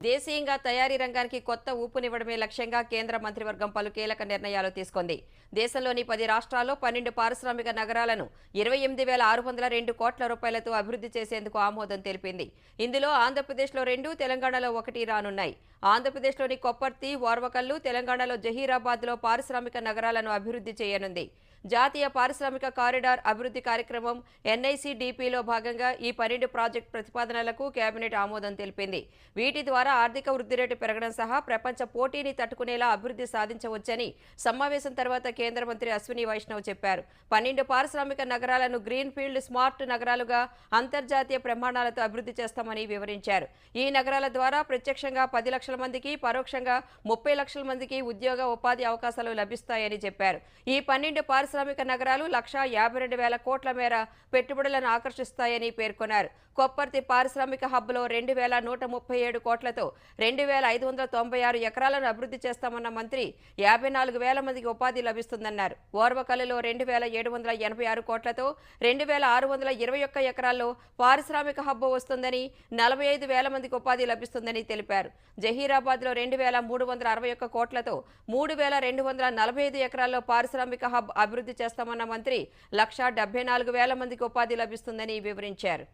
దేశీయంగా తయారీ రంగానికి కొత్త ఊపునివ్వడమే లక్ష్యంగా కేంద్ర మంత్రివర్గం పలు కీలక నిర్ణయాలు తీసుకుంది. దేశంలోని 10 రాష్ట్రాల్లో 12 పారిశ్రామిక నగరాలను 28,602 కోట్ల రూపాయలతో అభివృద్ధి చేసేందుకు ఆమోదం తెలిపింది. ఇందులో ఆంధ్రప్రదేశ్లో 2, తెలంగాణలో 1 రానున్నాయి. ఆంధ్రప్రదేశ్లోని కొప్పర్తి, ఓర్వకల్లు, తెలంగాణలో జహీరాబాద్లో పారిశ్రామిక నగరాలను అభివృద్ధి చేయనుంది. జాతీయ పారిశ్రామిక కారిడార్ అభివృద్ధి కార్యక్రమం ఎన్ఐసిడిపిలో భాగంగా ఈ 12 ప్రాజెక్టు ప్రతిపాదనలకు కేబినెట్ ఆమోదం తెలిపింది. వీటి ద్వారా ఆర్థిక వృద్ధి రేటు పెరగడం సహా ప్రపంచ పోటీని తట్టుకునేలా అభివృద్ధి సాధించవచ్చని సమావేశం తర్వాత కేంద్ర మంత్రి అశ్విని వైష్ణవ్ చెప్పారు. 12 పారిశ్రామిక నగరాలను గ్రీన్ ఫీల్డ్ స్మార్ట్ నగరాలుగా అంతర్జాతీయ ప్రమాణాలతో అభివృద్ధి చేస్తామని వివరించారు. ఈ నగరాల ద్వారా ప్రత్యక్షంగా 10 లక్షల మందికి, పరోక్షంగా 30 లక్షల మందికి ఉద్యోగ ఉపాధి అవకాశాలు లభిస్తాయని చెప్పారు. ఈ 12 పారిశ్రామిక నగరాలు 1,52,000 కోట్ల మేర పెట్టుబడులను ఆకర్షిస్తాయని పేర్కొన్నారు. కొప్పర్తి పారిశ్రామిక హబ్లో 2,137 కోట్లతో 2,596 ఎకరాలను అభివృద్ధి చేస్తామన్న మంత్రి 54,000 మందికి ఉపాధి లభిస్తుందన్నారు. ఓర్వకల్లులో 2,786 కోట్లతో 2,621 ఎకరాల్లో పారిశ్రామిక హబ్ వస్తుందని, 45,000 మందికి ఉపాధి లభిస్తుందని తెలిపారు. జహీరాబాద్లో 2,361 కోట్లతో 3,245 ఎకరాల్లో పారిశ్రామిక హబ్ అభివృద్ధి చేస్తామన్న మంత్రి 1,74,000 మందికి ఉపాధి లభిస్తుందని వివరించారు.